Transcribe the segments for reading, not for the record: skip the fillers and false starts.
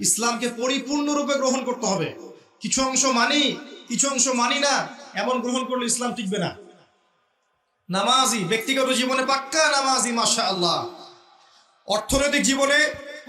ইসলামকে পরিপূর্ণরূপে গ্রহণ করতে হবে। কিছু অংশ মানি, কিছু অংশ মানি না, এমন গ্রহণ করলে ইসলাম টিকবে না। নামাজি, ব্যক্তিগত জীবনে পাক্কা নামাজি মাশাআল্লাহ, অর্থনৈতিক জীবনে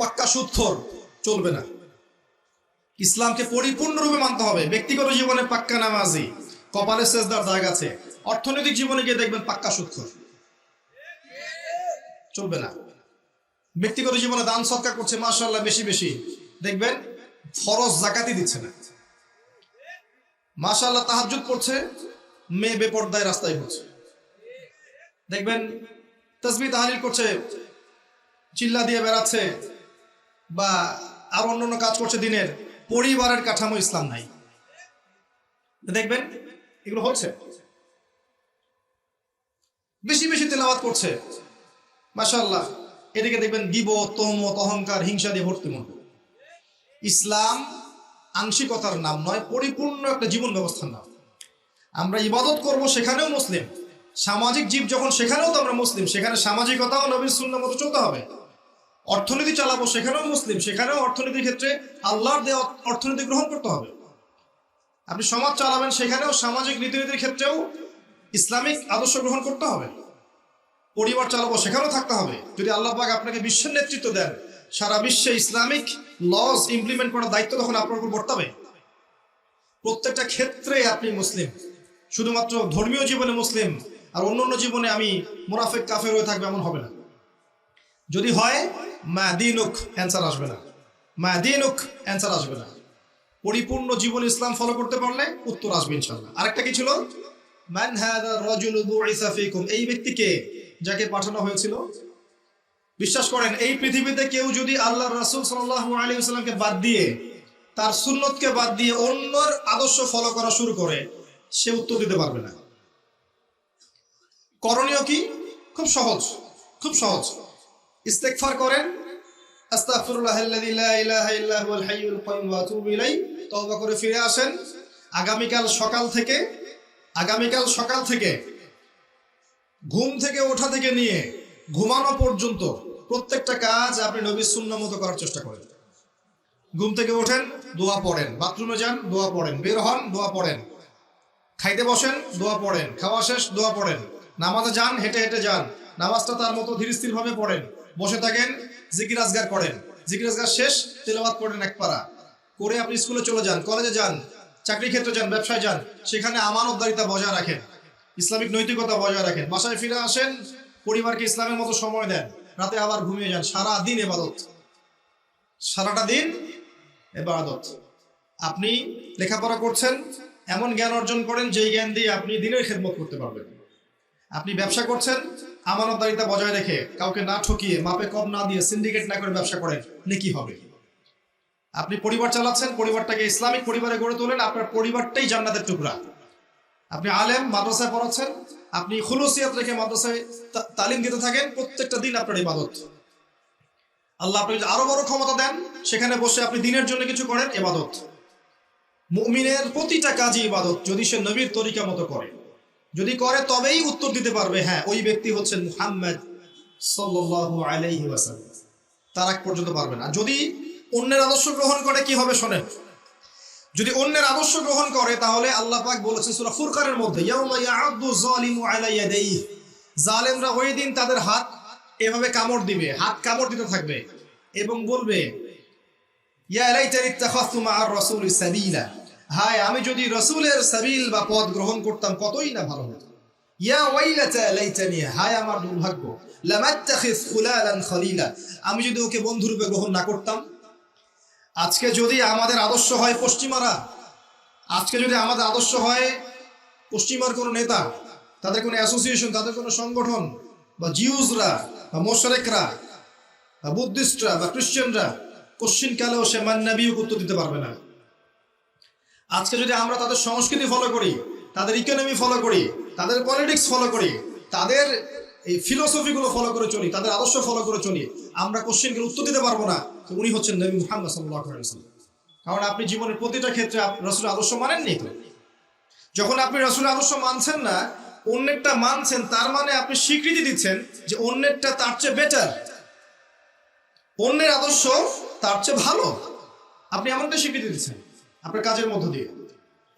পাক্কা সুদখোর, চলবে না। ইসলামকে পরিপূর্ণরূপে মানতে হবে। ব্যক্তিগত জীবনে পাক্কা নামাজি, কপালে সেজদার দাগ আছে, অর্থনৈতিক জীবনে গিয়ে দেখবেন পাক্কা সুদখোর, চলবে না। ব্যক্তিগত জীবনে দান সদকা করছে মাশাআল্লাহ বেশি বেশি, দেখবেন ফরজ যাকাতই দিচ্ছে না। মাশাআল্লাহ তাহাজ্জুদ পড়ছে, মেয়ে বেপরদায় রাস্তায় ঘুরছে। দেখবেন তাসবিহ তাহলিল করছে, চিল্লা দিয়ে বেড়াচ্ছে, বা আর অন্যান্য কাজ করছে দিনের, পরিবারের কাঠামো ইসলাম নাই। দেখবেন এগুলো হচ্ছে। বেশি বেশি তেলাওয়াত করছে মাশাআল্লাহ, এদিকে দেখবেন গীবত, তহমত, অহংকার, হিংসা দিয়ে ভর্তি মন। ইসলাম আংশিকতার নাম নয়, পরিপূর্ণ একটা জীবন ব্যবস্থার নাম। আমরা ইবাদত করব সেখানেও মুসলিম, সামাজিক জীব যখন সেখানেও তো আমরা মুসলিম, সেখানে সামাজিকতাও নবীর সুন্নাহ মতো চলতে হবে। অর্থনীতি চালাবো সেখানেও মুসলিম, সেখানেও অর্থনীতির ক্ষেত্রে আল্লাহর দেওয়া অর্থনীতি গ্রহণ করতে হবে। আপনি সমাজ চালাবেন সেখানেও সামাজিক রীতিনীতির ক্ষেত্রেও ইসলামিক আদর্শ গ্রহণ করতে হবে। পরিবার চালাবো সেখানেও থাকতে হবে। যদি আল্লাহ পাক আপনাকে বিশ্বের নেতৃত্ব দেন, সারা বিশ্বে ইসলামিক লস ইমপ্লিমেন্ট করার দায়িত্ব তখন আপনার উপর বর্তাবে। প্রত্যেকটা ক্ষেত্রে আপনি মুসলিম, শুধুমাত্র ধর্মীয় জীবনে মুসলিম আর অন্যান্য জীবনে আমি মুনাফিক কাফের হয়ে থাকবে, এমন হবে না। যদি হয় মা দিনুক, অ্যান্সার আসবে না, মা দিনুক অ্যান্সার আসবে না। পরিপূর্ণ জীবন ইসলাম ফলো করতে পারলে উত্তর আসবে ইনশাআল্লাহ। আরেকটা কি ছিল? মান হাদা রাজুলু বুইসা ফিকুম, এই ব্যক্তিকে যাকে পাঠানো হয়েছিল। বিশ্বাস করেন এই পৃথিবীতে কেউ যদি আল্লাহর রাসূল সাল্লাল্লাহু আলাইহি ওয়াসাল্লামকে বাদ দিয়ে, তার সুন্নতকে বাদ দিয়ে অন্যর আদর্শ ফলো করা শুরু করে, সে উত্তর দিতে পারবে না। করণীয় কি? খুব সহজ, খুব সহজ। ইস্তেগফার করেন, আস্তাগফিরুল্লাহাল্লাযী লা ইলাহা ইল্লা হুয়াল হাইয়ুল কাইয়্যুম ওয়া আতুবু ইলাইহি, তওবা করে ফিরে আসেন। আগামীকাল সকাল থেকে ঘুম থেকে ওঠা থেকে নিয়ে ঘুমানো পর্যন্ত প্রত্যেকটা কাজ আপনি নবীর সুন্নাহ মতো করার চেষ্টা করেন। ঘুম থেকে ওঠেন, দোয়া পড়েন, বাথরুমে যান, দোয়া পড়েন, বের হন, দোয়া পড়েন, খাইতে বসেন, দোয়া পড়েন, খাওয়া শেষ, দোয়া পড়েন, নামাজে যান, হেঁটে হেঁটে যান, নামাজটা তার মতো ধীর স্থির ভাবে পড়েন, বসে থাকেন, জিকির আজগার করেন, জিকির আজগার শেষ তেলাওয়াত করেন এক পারা করে, আপনি স্কুলে চলে যান, কলেজে যান, চাকরি ক্ষেত্রে যান, ব্যবসায় যান, সেখানে আমানতদারিতা বজায় রাখেন, ইসলামিক নৈতিকতা বজায় রাখেন, বাসায় ফিরে আসেন, পরিবারকে ইসলামের মতো সময় দেন, রাতে আবার ঘুমিয়ে যান। সারা দিন ইবাদত, সারাটা দিন ইবাদত। আপনি লেখাপড়া করছেন, এমন জ্ঞান অর্জন করেন যেই জ্ঞান দিয়ে আপনি দিনের খেদমত করতে পারবেন। আপনি ব্যবসা করছেন, আমানতদারিতা বজায় রেখে, কাউকে না ঠকিয়ে, মাপে কম না দিয়ে, সিন্ডিকেট না করে ব্যবসা করেন, নেকি হবে। আপনি পরিবার চালাচ্ছেন, পরিবারটাকে ইসলামিক পরিবারে গড়ে তোলেন, আপনার পরিবারটাই জান্নাতের টুকরা। আপনি আলেম, মাদ্রাসায় পড়াচ্ছেন, আপনি খুলুসিয়াত রেখে মাদ্রাসায় তালিম দিতে থাকেন, প্রত্যেকটা দিন আপনার ইবাদত। আল্লাহ আপনাকে যদি আরো বড় ক্ষমতা দেন, সেখানে বসে আপনি দিনের জন্য কিছু করেন, ইবাদত। মুমিনের প্রতিটা কাজই ইবাদত, যদি সে নবীর তরিকা মতো করে। যদি করে তবেই উত্তর দিতে পারবে, হ্যাঁ ওই ব্যক্তি হচ্ছেন মুহাম্মদ সাল্লাল্লাহু আলাইহি ওয়াসাল্লাম। তার আগ পর্যন্ত পারবে না। যদি অন্যের আদর্শ গ্রহণ করে কি হবে শোনেন। যদি অন্যের আদর্শ গ্রহণ করে, তাহলে আল্লাহ পাক বলেছেন সূরা ফুরকানের মধ্যে, ইয়াউমা ইয়া'আদু যালিমু আলা ইয়াদাইহি, জালেমরা ওই দিন তাদের হাত এভাবে কামড় দিবে, হাত কামড় দিতে থাকবে এবং বলবে, ইয়া লাইতানি ইত্তাখাযতু মা'আর রাসূলি সাবিলা, হায় আমি যদি রাসূলের সাবিল বা পথ গ্রহণ করতাম কতই না ভালো হতো। ইয়া ওয়াইলাতা লাইতানি, হায় আমার দুর্ভাগ্য, লাম আত্তাখিয ফুলালান খলিলা, আমি যদি ওকে বন্ধুরূপে গ্রহণ না করতাম। আজকে যদি আমাদের আদর্শ হয় পশ্চিমারা, আজকে যদি আমাদের আদর্শ হয় পশ্চিমার কোনো নেতা, তাদের কোনো অ্যাসোসিয়েশন, তাদের কোনো সংগঠন, বা জিউজরা বা মোশরেকরা বা বুদ্ধিস্টরা বা খ্রিস্টানরা, কোশ্চিন কালেও সে মান্নাবিও উত্তর দিতে পারবে না। আজকে যদি আমরা তাদের সংস্কৃতি ফলো করি, তাদের ইকোনমি ফলো করি, তাদের পলিটিক্স ফলো করি, তাদের এই ফিলোসফিগুলো ফলো করে চলি, তাদের আদর্শ ফলো করে চলি, আমরা কোশ্চেনকে উত্তর দিতে পারবো না উনি হচ্ছেন নবী মুহাম্মদ সাল্লাল্লাহু আলাইহি ওয়াসাল্লাম। কারণ আপনি জীবনের প্রতিটা ক্ষেত্রে রাসূলের আদর্শ মানেননি। তো যখন আপনি রাসূলের আদর্শ মানছেন না, অন্যেরটা মানছেন, তার মানে আপনি স্বীকৃতি দিচ্ছেন যে অন্যেরটা তার চেয়ে বেটার, অন্যের আদর্শ তার চেয়ে ভালো। আপনি এমনটা স্বীকৃতি দিচ্ছেন আপনার কাজের মধ্য দিয়ে।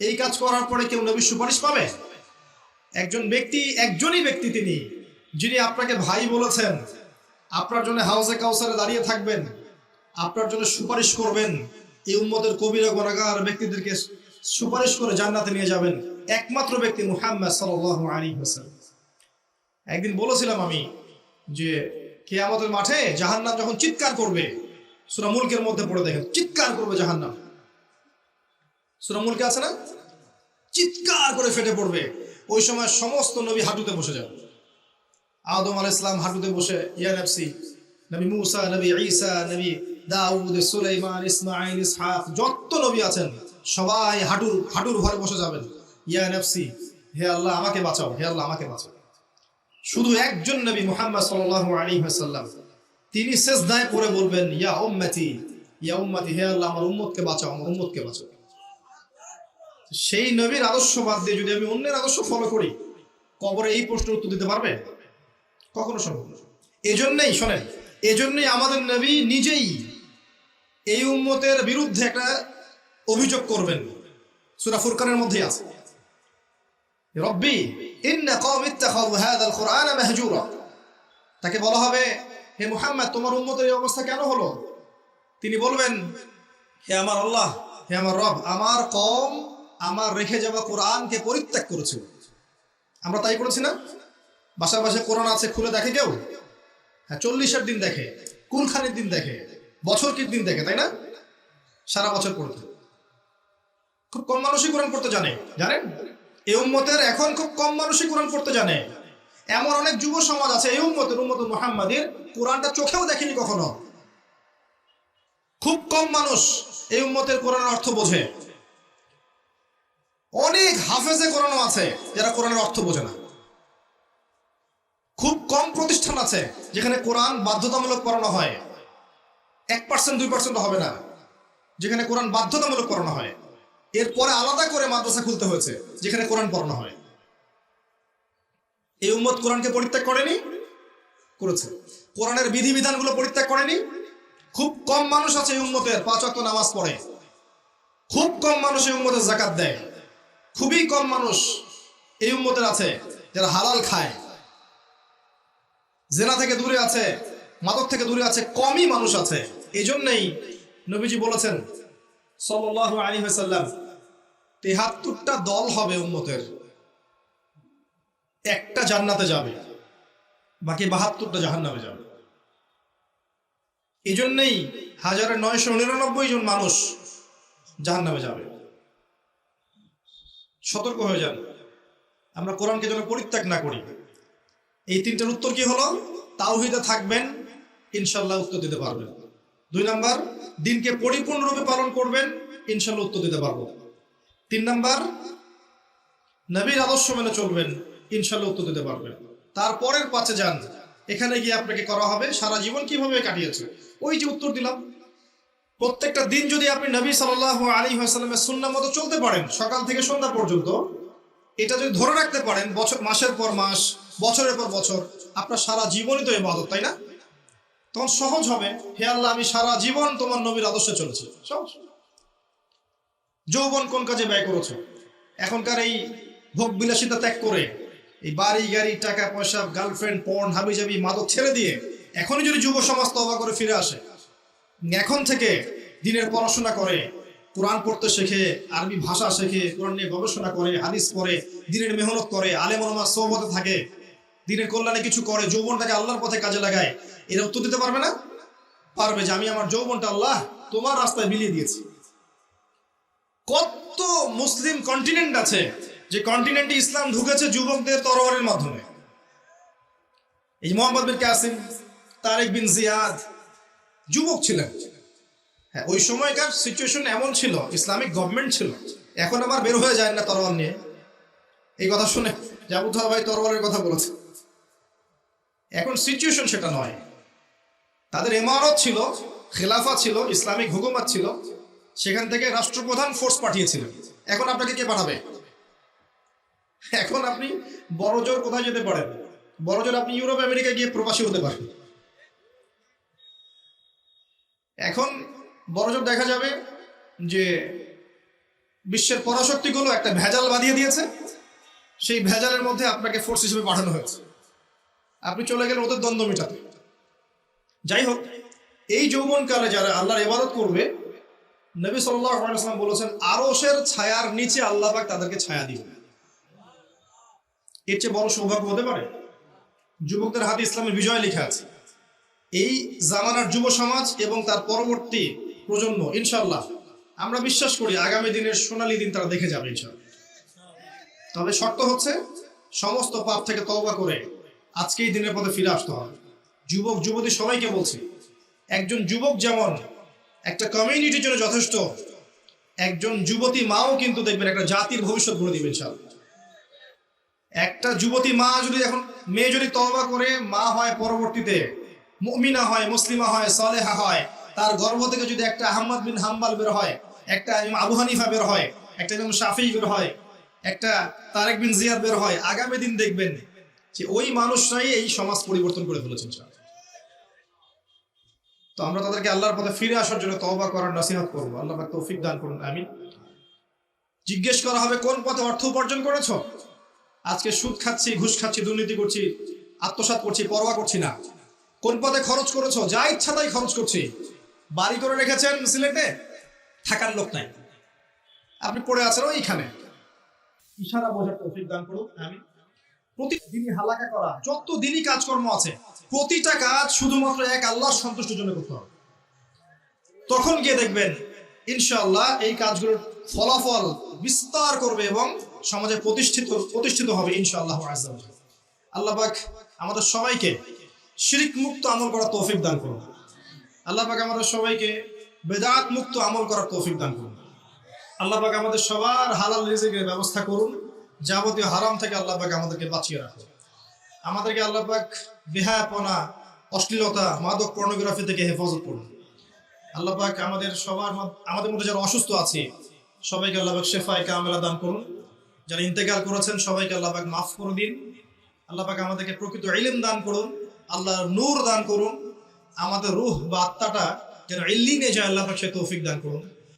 এই কাজ করার পরে কেউ নবীর সুপারিশ পাবে? একজনই ব্যক্তি তিনি, যিনি আপনাকে ভাই বলেছেন, আপনার জন্য হাউজে কাউসারে দাঁড়িয়ে থাকবেন, আপনার জন্য সুপারিশ করবেন, এই উম্মতের কবিরা গুনাহগার ব্যক্তিদেরকে সুপারিশ করে জান্নাতে নিয়ে যাবেন, একমাত্র ব্যক্তি মুহাম্মদ সাল্লাল্লাহু আলাইহি ওয়াসাল্লাম। একদিন বলেছিলাম আমি যে কিয়ামতের মাঠে জাহান্নাম যখন চিৎকার করবে, সূরা মুলকের মধ্যে পড়ে দেখেন, চিৎকার করবে জাহান্নাম। সূরা মুলকে আছে না, চিৎকার করে ফেটে পড়বে। ওই সময় সমস্ত নবী হাঁটুতে বসে যাবে। আদম আলাইহিস সালাম হাঁটুতে বসে ইয়া নফসি, নবী মুসা, নবী ঈসা, নবী দাউদ, সুলাইমান, ইসমাঈল, ইসহাক, যত নবী আছেন সবাই হাঁটুর ঘরে বসে যাবেন। ইয়া নফসি, হে আল্লাহ আমাকে বাঁচাও, হে আল্লাহ আমাকে বাঁচাও। শুধু একজন নবী মুহাম্মদ সাল্লাল্লাহু আলাইহি ওয়াসাল্লাম, তিনি সিজদায় পড়ে বলবেন ইয়া উম্মতি, ইয়া উম্মতি, হে আল্লাহ আমার উম্মতকে বাঁচাও, আমার উম্মতকে বাঁচাও। সেই নবীর আদর্শ বাদ দিয়ে যদি আমি অন্যের আদর্শ ফলো করি, কবরে এই প্রশ্নের উত্তর দিতে পারবে? কখনো সম্ভব না। এজন্যই আমাদের নবী নিজেই এই উম্মতের বিরুদ্ধে একটা অভিযোগ করবেন। সূরা ফুরকানের মধ্যে আছে, রব্বি ইন্না কওমি ইত্তাখাযু হাযাল কুরআনা মাহজুরা। তাকে বলা হবে, হে মুহাম্মদ তোমার উম্মতের এই অবস্থা কেন হলো? তিনি বলবেন, হে আমার আল্লাহ, হে আমার রব, আমার কওম আমার রেখে যাওয়া কোরআনকে পরিত্যাগ করেছিল। আমরা তাই করেছি না? বাসায় বাসায় কোরআন আছে, খুলে দেখে কেউ? হ্যাঁ, 40-এর দিন দেখে, কুলখানির দিন দেখে, বছরকির দিন দেখে, তাই না? সারা বছর পড়তে খুব কম মানুষই কোরআন পড়তে জানে। জানেন, এই উম্মতের এখন খুব কম মানুষই কোরআন পড়তে জানে। এমন অনেক যুব সমাজ আছে এই উম্মত মুহাম্মাদের কোরআনটা চোখেও দেখেনি কখনো। খুব কম মানুষ এই উম্মতের কোরআনের অর্থ বোঝে। অনেক হাফেজে কোরআনও আছে যারা কোরআনের অর্থ বোঝে না। খুব কম প্রতিষ্ঠান আছে যেখানে কোরআন বাধ্যতামূলক পড়ানো হয়, 1% 2% হবে না, যেখানে কোরআন বাধ্যতামূলক পড়ানো হয়। এরপরে আলাদা করে মাদ্রাসা খুলতে হয়েছে যেখানে কোরআন পড়ানো হয়। এই উম্মত কোরআনকে পরিত্যাগ করেনি? করেছে। কোরআনের বিধিবিধানগুলো পরিত্যাগ করেনি? খুব কম মানুষ আছে এই উম্মতের 5 ওয়াক্ত নামাজ পড়ে। খুব কম মানুষ এই উম্মতের যাকাত দেয়। খুবই কম মানুষ এই উম্মতের আছে যারা হালাল খায়। জেনা থেকে দূরে আছে, মাদক থেকে দূরে আছে, কমই মানুষ আছে। এই জন্যই নবীজি বলেছেন সাল্লাল্লাহু আলাইহি ওয়াসাল্লাম, 73টা দল হবে উম্মতের, একটা জান্নাতে যাবে, বাকি 72টা জাহান্নামে যাবে। এই জন্যই 1999 জন মানুষ জাহান্নামে যাবে। সতর্ক হয়ে যান, আমরা কোরআনকে যেন পরিত্যাগ না করি। এই 3টার উত্তর কি হলো? তাওহীদে থাকবেন, ইনশাআল্লাহ উত্তর দিতে পারবেন। 2 নাম্বার, দিনকে পরিপূর্ণরূপে পালন করবেন, ইনশাআল্লাহ উত্তর দিতে পারবো। 3 নাম্বার, নবীর আদর্শ মেনে চলবেন, ইনশাআল্লাহ উত্তর দিতে পারবেন। তারপরের 5-এ যান, এখানে গিয়ে আপনাকে করা হবে সারা জীবন কিভাবে কাটিয়েছে, ওই যে উত্তর দিলাম। প্রত্যেকটা দিন যদি আপনি নবী সাল্লাল্লাহু আলাইহি ওয়াসাল্লামের সুন্নাহ মতো চলতে পারেন, সকাল থেকে সন্ধ্যা পর্যন্ত, এটা যদি ধরে রাখতে পারেন মাসের পর মাস, বছরের পর বছর, আপনার সারা জীবনই তো ইবাদত, তাই না? তখন সহজ হবে, হে আল্লাহ আমি সারা জীবন তোমার নবীর আদর্শে চলেছি। সহজ। যৌবন কোন কাজে ব্যয় করেছো? এখনকার এই ভোগ বিলাসিতা ত্যাগ করে, এই বাড়ি গাড়ি, টাকা পয়সা, গার্লফ্রেন্ড, পর্ন, হাবিজাবি, মাদক ছেড়ে দিয়ে এখনই যদি যুব সমাজ তওবা করে ফিরে আসে, এখন থেকে দিনের পড়াশোনা করে, কোরআন পড়তে শেখে, আরবি ভাষা শেখে, কোরআন নিয়ে গবেষণা করে, হাদিস পড়ে, দিনের মেহনত করে, আলেম ওলামার সোহবতে থাকে, দিনের কল্যাণে কিছু করে, যৌবনটাকে আল্লাহর পথে কাজে লাগায়, এরা উত্তর দিতে পারবে না? পারবে, যে আমি আমার যৌবনটা আল্লাহ তোমার রাস্তায় বিলিয়ে দিয়েছি। কত মুসলিম কন্টিনেন্ট আছে যে কন্টিনেন্টে ইসলাম ঢুকেছে যুবকদের তরবারির মাধ্যমে। এই মোহাম্মদ বিন কাসিম, তারেক বিন জিয়াদ যুবক ছিলেন। হ্যাঁ, ওই সময়কার সিচুয়েশন এমন ছিল, ইসলামিক গভর্নমেন্ট ছিল। এখন আবার বের হয়ে যায় না তরবারি নিয়ে, এই কথা শুনে যে আবু তাহা ভাই তরবারের কথা বলেছে। এখন সিচুয়েশন সেটা নয়। তাদের ইমারত ছিল, খেলাফা ছিল, ইসলামিক হুকুমত ছিল, সেখান থেকে রাষ্ট্রপ্রধান ফোর্স পাঠিয়েছিলেন। এখন আপনাকে কে পাঠাবে? এখন আপনি বড়জোর কোথায় যেতে পারেন? বড়জোর আপনি ইউরোপ আমেরিকা গিয়ে প্রবাসী হতে পারেন। এখন বড়জোর দেখা যাবে যে বিশ্বের পরাশক্তিগুলো একটা ভেজাল বাঁধিয়ে দিয়েছে, সেই ভেজালের মধ্যে আপনাকে ফোর্স হিসেবে পাঠানো হয়েছে, আপনি চলে গেলেন ওদের দ্বন্দ্ব মেটাতে। যাই হোক, এই যৌবনকালে যারা আল্লাহর ইবাদত করবে, নবী সাল্লাল্লাহু আলাইহি ওয়াসাল্লাম বলেছেন আরশের ছায়ার নিচে আল্লাহ পাক তাদেরকে ছায়া দিবেন। এর চেয়ে বড় সৌভাগ্য হতে পারে? যুবকদের হাতে ইসলামের বিজয় লেখা আছে। এই জামানার যুব সমাজ এবং তার পরবর্তী প্রজন্ম ইনশাআল্লাহ আমরা বিশ্বাস করি আগামী দিনের সোনালী দিন তারা দেখে যাবে ইনশাআল্লাহ। তবে শর্ত হচ্ছে সমস্ত পাপ থেকে তওবা করে আজকেই দিনের পথে ফিরে আসতে হবে। যুবক যুবতী সবাইকে বলছি, একজন যুবক যেমন একটা কমিউনিটির জন্য যথেষ্ট, একজন যুবতী মাও কিন্তু দেখবেন একটা জাতির ভবিষ্যৎ গড়ে দিবে ইনশাআল্লাহ। একটা যুবতী মা যদি এখন মেয়ে যদি তওবা করে মা হয়, পরবর্তীতে মুমিনা হয়, মুসলিমা হয়, সালেহা হয়, তার গর্ভ থেকে যদি একটা আহমদ বিন হাম্বাল বের হয়, একটা ইমাম আবু হানিফা বের হয়, একটা ইমাম শাফিঈ বের হয়, একটা তারেক বিন জিয়াদ বের হয়, আগামী দিন দেখবেন যে ওই মানুষরাই এই সমাজ পরিবর্তন করে ফেলেছেন। তো আমরা তাদেরকে আল্লাহর পথে ফিরে আসার জন্য তওবা করার নসিহত করব। আল্লাহ পাক তৌফিক দান করুন, আমিন। জিজ্ঞেস করা হবে কোন পথে অর্থ উপার্জন করেছো? আজকে সুদ খাচ্ছি, ঘুষ খাচ্ছি, দুর্নীতি করছি, আত্মসাৎ করছি, পরোয়া করছি না। কোন পথে খরচ করেছো? যা ইচ্ছা তাই খরচ করছি। বাড়ি করে রেখেছেন সিলেটে, থাকার লোক নাই, আপনি পড়ে আছেন ওইখানে। ইশারা বোঝার তৌফিক দান করুন, আমিন। প্রতিদিনই হালাকা করা যত দিনই কাজকর্ম আছে, প্রতিটা কাজ শুধুমাত্র এক আল্লাহর সন্তুষ্টির জন্য করতে হবে। তখন গিয়ে দেখবেন ইনশাআল্লাহ এই কাজগুলোর ফলাফল বিস্তার করবে এবং সমাজে প্রতিষ্ঠিত হবে ইনশাআল্লাহ আযজা ওয়া জাল্লা। আল্লাহ পাক আমাদের সবাইকে শিরক মুক্ত আমল করার তৌফিক দান করুন। আল্লাহ পাক আমাদের সবাইকে বেদাত মুক্ত আমল করার তৌফিক দান করুন। আল্লাহ পাক আমাদের সবার হালাল রিজিকের ব্যবস্থা করুন। যাবতীয় হারাম থেকে আল্লাহ পাক আমাদেরকে বাঁচিয়ে রাখুন। আমাদেরকে আল্লাহ পাক বেহায়াপনা, অশ্লীলতা, মাদক, পর্নোগ্রাফি থেকে হেফাজত করুন। আল্লাহ পাক আমাদের মধ্যে যারা অসুস্থ আছে সবাইকে আল্লাহ পাক শেফায়ে কামেলা দান করুন। যারা ইন্তেকাল করেছেন সবাইকে আল্লাহ পাক মাফ করে দিন। আল্লাহ পাক আমাদেরকে প্রকৃত ইলম দান করুন, আল্লাহর নূর দান করুন। আমাদের রূহ বা আত্মাটা যেন ইল্লিনে যায়, আল্লাহ পাক সে তৌফিক দান করুন।